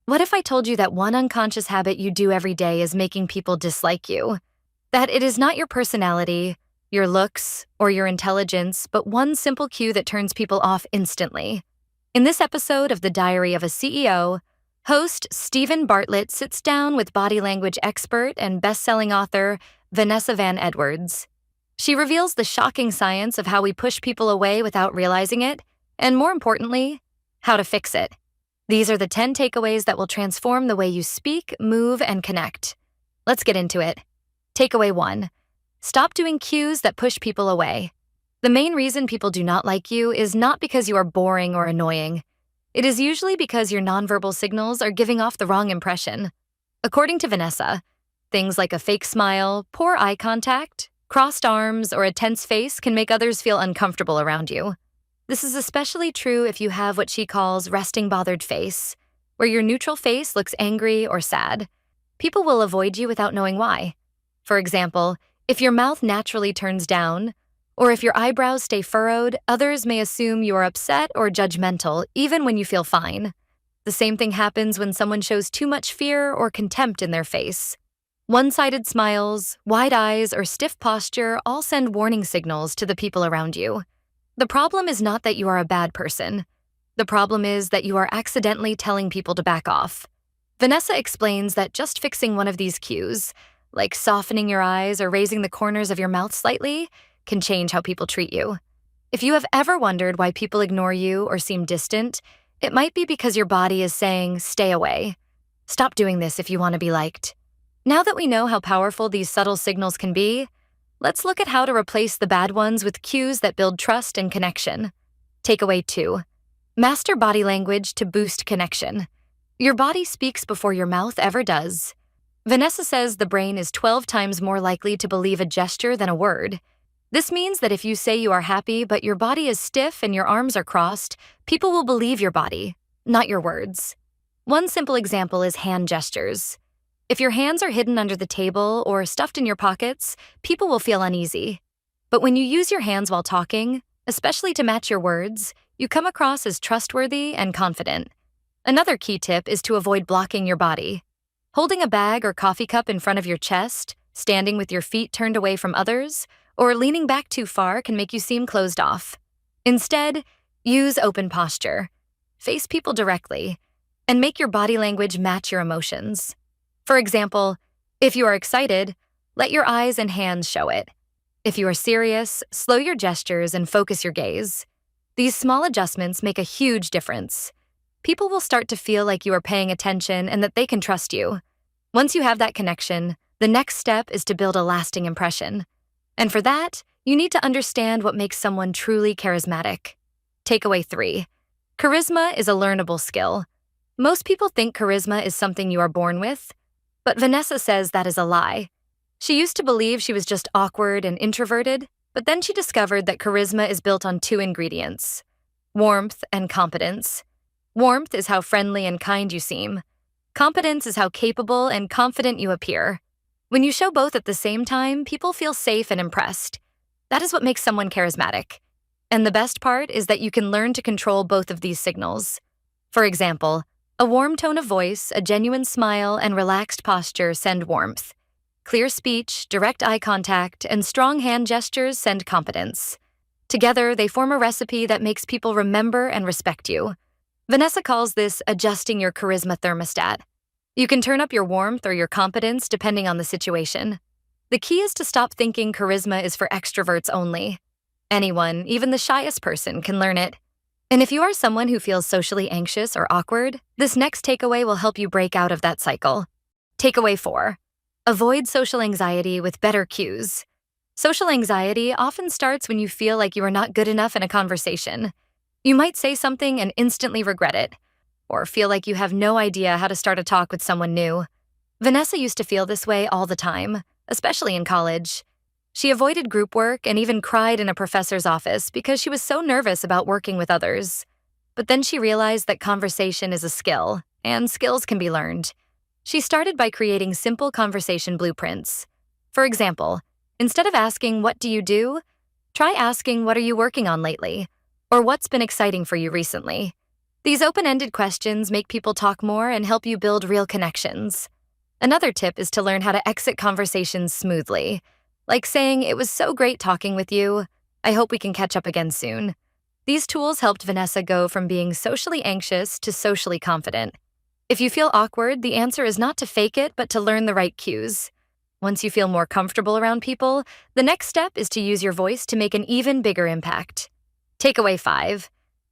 What if I told you that one unconscious habit you do every day is making people dislike you? That it is not your personality, your looks, or your intelligence, but one simple cue that turns people off instantly. In this episode of The Diary of a CEO, host Stephen Bartlett sits down with body language expert and best-selling author Vanessa Van Edwards. She reveals the shocking science of how we push people away without realizing it, and more importantly, how to fix it. These are the 10 takeaways that will transform the way you speak, move, and connect. Let's get into it. Takeaway 1. Stop doing cues that push people away. The main reason people do not like you is not because you are boring or annoying. It is usually because your nonverbal signals are giving off the wrong impression. According to Vanessa, things like a fake smile, poor eye contact, crossed arms, or a tense face can make others feel uncomfortable around you. This is especially true if you have what she calls resting bothered face, where your neutral face looks angry or sad. People will avoid you without knowing why. For example, if your mouth naturally turns down, or if your eyebrows stay furrowed, others may assume you are upset or judgmental, even when you feel fine. The same thing happens when someone shows too much fear or contempt in their face. One-sided smiles, wide eyes, or stiff posture all send warning signals to the people around you. The problem is not that you are a bad person. The problem is that you are accidentally telling people to back off. Vanessa explains that just fixing one of these cues, like softening your eyes or raising the corners of your mouth slightly, can change how people treat you. If you have ever wondered why people ignore you or seem distant, it might be because your body is saying, stay away. Stop doing this if you want to be liked. Now that we know how powerful these subtle signals can be, let's look at how to replace the bad ones with cues that build trust and connection. Takeaway 2. Master body language to boost connection. Your body speaks before your mouth ever does. Vanessa says the brain is 12 times more likely to believe a gesture than a word. This means that if you say you are happy but your body is stiff and your arms are crossed, people will believe your body, not your words. One simple example is hand gestures. If your hands are hidden under the table or stuffed in your pockets, people will feel uneasy. But when you use your hands while talking, especially to match your words, you come across as trustworthy and confident. Another key tip is to avoid blocking your body. Holding a bag or coffee cup in front of your chest, standing with your feet turned away from others, or leaning back too far can make you seem closed off. Instead, use open posture. Face people directly, and make your body language match your emotions. For example, if you are excited, let your eyes and hands show it. If you are serious, slow your gestures and focus your gaze. These small adjustments make a huge difference. People will start to feel like you are paying attention and that they can trust you. Once you have that connection, the next step is to build a lasting impression. And for that, you need to understand what makes someone truly charismatic. Takeaway 3. Charisma is a learnable skill. Most people think charisma is something you are born with, but Vanessa says that is a lie. She used to believe she was just awkward and introverted, but then she discovered that charisma is built on 2 ingredients: warmth and competence. Warmth is how friendly and kind you seem. Competence is how capable and confident you appear. When you show both at the same time, people feel safe and impressed. That is what makes someone charismatic. And the best part is that you can learn to control both of these signals. For example, a warm tone of voice, a genuine smile, and relaxed posture send warmth. Clear speech, direct eye contact, and strong hand gestures send competence. Together, they form a recipe that makes people remember and respect you. Vanessa calls this adjusting your charisma thermostat. You can turn up your warmth or your competence depending on the situation. The key is to stop thinking charisma is for extroverts only. Anyone, even the shyest person, can learn it. And if you are someone who feels socially anxious or awkward, this next takeaway will help you break out of that cycle. Takeaway 4. Avoid social anxiety with better cues. Social anxiety often starts when you feel like you are not good enough in a conversation. You might say something and instantly regret it, or feel like you have no idea how to start a talk with someone new. Vanessa used to feel this way all the time, especially in college. She avoided group work and even cried in a professor's office because she was so nervous about working with others. But then she realized that conversation is a skill, and skills can be learned. She started by creating simple conversation blueprints. For example, instead of asking, "What do you do?" try asking, "What are you working on lately?" or "What's been exciting for you recently?" These open-ended questions make people talk more and help you build real connections. Another tip is to learn how to exit conversations smoothly, like saying, "It was so great talking with you. I hope we can catch up again soon." These tools helped Vanessa go from being socially anxious to socially confident. If you feel awkward, the answer is not to fake it, but to learn the right cues. Once you feel more comfortable around people, the next step is to use your voice to make an even bigger impact. Takeaway 5.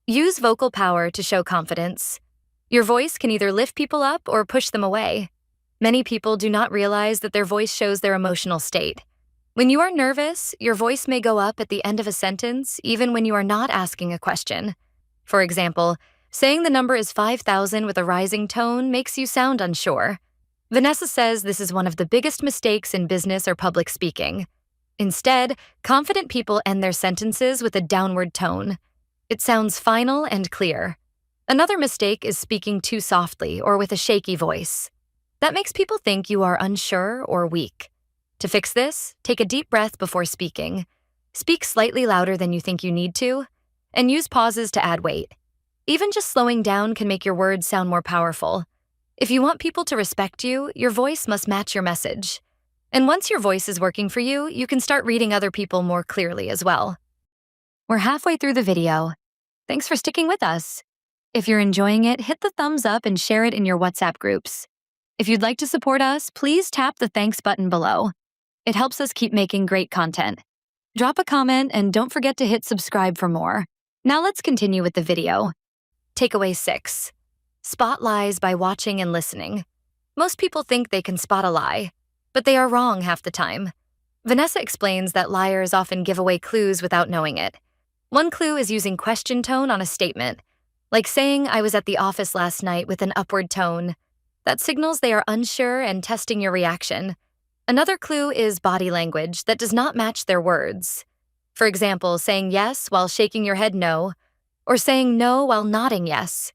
Use vocal power to show confidence. Your voice can either lift people up or push them away. Many people do not realize that their voice shows their emotional state. When you are nervous, your voice may go up at the end of a sentence, even when you are not asking a question. For example, saying the number is 5,000 with a rising tone makes you sound unsure. Vanessa says this is one of the biggest mistakes in business or public speaking. Instead, confident people end their sentences with a downward tone. It sounds final and clear. Another mistake is speaking too softly or with a shaky voice. That makes people think you are unsure or weak. To fix this, take a deep breath before speaking. Speak slightly louder than you think you need to, and use pauses to add weight. Even just slowing down can make your words sound more powerful. If you want people to respect you, your voice must match your message. And once your voice is working for you, you can start reading other people more clearly as well. We're halfway through the video. Thanks for sticking with us. If you're enjoying it, hit the thumbs up and share it in your WhatsApp groups. If you'd like to support us, please tap the thanks button below. It helps us keep making great content. Drop a comment and don't forget to hit subscribe for more. Now let's continue with the video. Takeaway 6. Spot lies by watching and listening. Most people think they can spot a lie, but they are wrong half the time. Vanessa explains that liars often give away clues without knowing it. One clue is using question tone on a statement, like saying, "I was at the office last night," with an upward tone. That signals they are unsure and testing your reaction. Another clue is body language that does not match their words. For example, saying yes while shaking your head no, or saying no while nodding yes.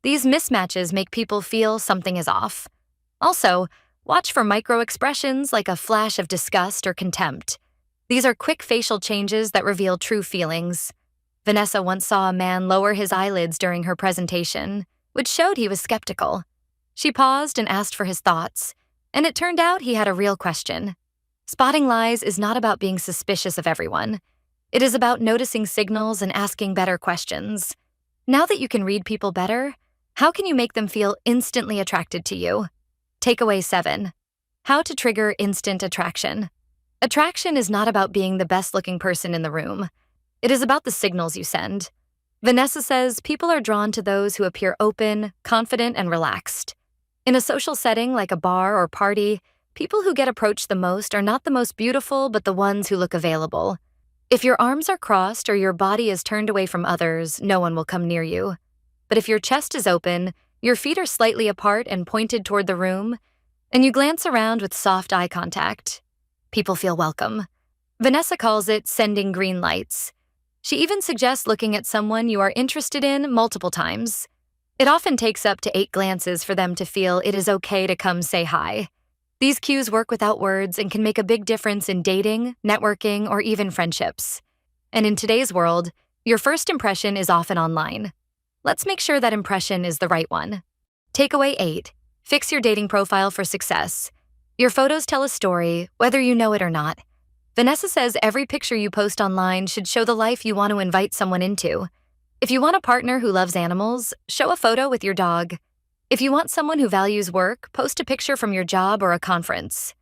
These mismatches make people feel something is off. Also, watch for micro-expressions like a flash of disgust or contempt. These are quick facial changes that reveal true feelings. Vanessa once saw a man lower his eyelids during her presentation, which showed he was skeptical. She paused and asked for his thoughts, and it turned out he had a real question. Spotting lies is not about being suspicious of everyone. It is about noticing signals and asking better questions. Now that you can read people better, how can you make them feel instantly attracted to you? Takeaway 7. How to trigger instant attraction. Attraction is not about being the best-looking person in the room. It is about the signals you send. Vanessa says people are drawn to those who appear open, confident, and relaxed. In a social setting like a bar or party, people who get approached the most are not the most beautiful, but the ones who look available. If your arms are crossed or your body is turned away from others, no one will come near you. But if your chest is open, your feet are slightly apart and pointed toward the room, and you glance around with soft eye contact, people feel welcome. Vanessa calls it sending green lights. She even suggests looking at someone you are interested in multiple times. It often takes up to 8 glances for them to feel it is okay to come say hi. These cues work without words and can make a big difference in dating, networking, or even friendships. And in today's world, your first impression is often online. Let's make sure that impression is the right one. Takeaway 8. Fix your dating profile for success. Your photos tell a story, whether you know it or not. Vanessa says every picture you post online should show the life you want to invite someone into. If you want a partner who loves animals, show a photo with your dog. If you want someone who values work, post a picture from your job or a conference.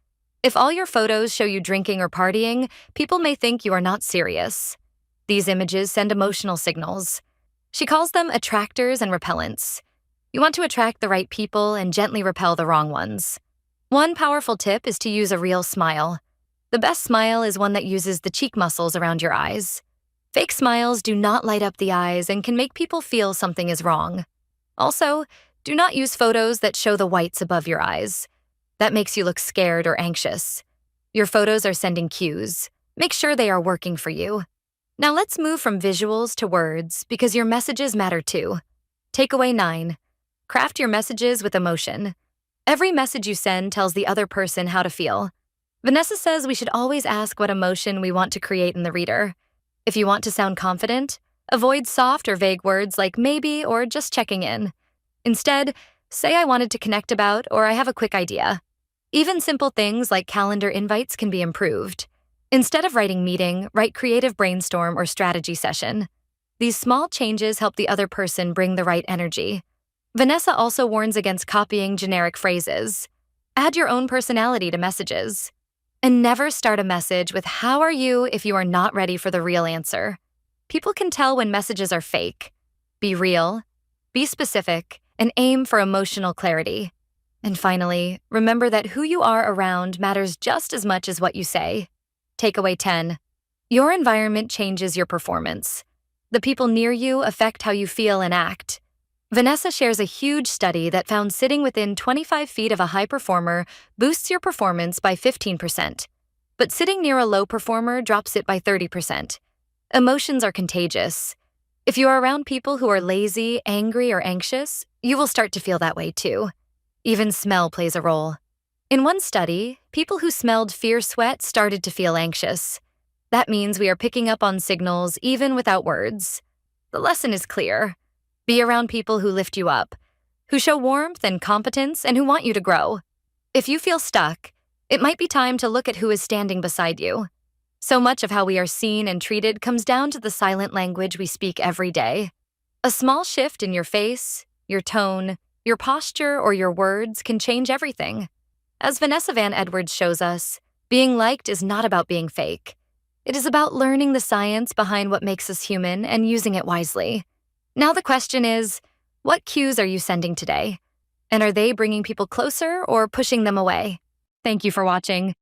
If all your photos show you drinking or partying, people may think you are not serious. These images send emotional signals. She calls them attractors and repellents. You want to attract the right people and gently repel the wrong ones. One powerful tip is to use a real smile. The best smile is one that uses the cheek muscles around your eyes. Fake smiles do not light up the eyes and can make people feel something is wrong. Also, do not use photos that show the whites above your eyes. That makes you look scared or anxious. Your photos are sending cues. Make sure they are working for you. Now let's move from visuals to words because your messages matter too. Takeaway 9. Craft your messages with emotion. Every message you send tells the other person how to feel. Vanessa says we should always ask what emotion we want to create in the reader. If you want to sound confident, Avoid soft or vague words like maybe or just checking in. Instead, say I wanted to connect about or I have a quick idea. Even simple things like calendar invites can be improved. Instead of writing meeting, write creative brainstorm or strategy session. These small changes help the other person bring the right energy. Vanessa also warns against copying generic phrases. Add your own personality to messages. And never start a message with "How are you?" if you are not ready for the real answer. People can tell when messages are fake. Be real, be specific, and aim for emotional clarity. And finally, remember that who you are around matters just as much as what you say. Takeaway 10. Your environment changes your performance. The people near you affect how you feel and act. Vanessa shares a huge study that found sitting within 25 feet of a high performer boosts your performance by 15%, but sitting near a low performer drops it by 30%. Emotions are contagious. If you are around people who are lazy, angry, or anxious, you will start to feel that way too. Even smell plays a role. In one study, people who smelled fear sweat started to feel anxious. That means we are picking up on signals even without words. The lesson is clear. Be around people who lift you up, who show warmth and competence, and who want you to grow. If you feel stuck, it might be time to look at who is standing beside you. So much of how we are seen and treated comes down to the silent language we speak every day. A small shift in your face, your tone, your posture, or your words can change everything. As Vanessa Van Edwards shows us, being liked is not about being fake. It is about learning the science behind what makes us human and using it wisely. Now the question is, what cues are you sending today? And are they bringing people closer or pushing them away? Thank you for watching.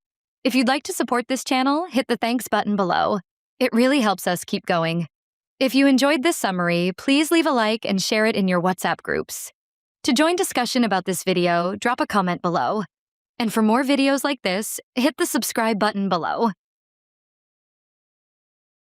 If you'd like to support this channel, hit the thanks button below. It really helps us keep going. If you enjoyed this summary, please leave a like and share it in your WhatsApp groups. To join discussion about this video, drop a comment below. And for more videos like this, hit the subscribe button below.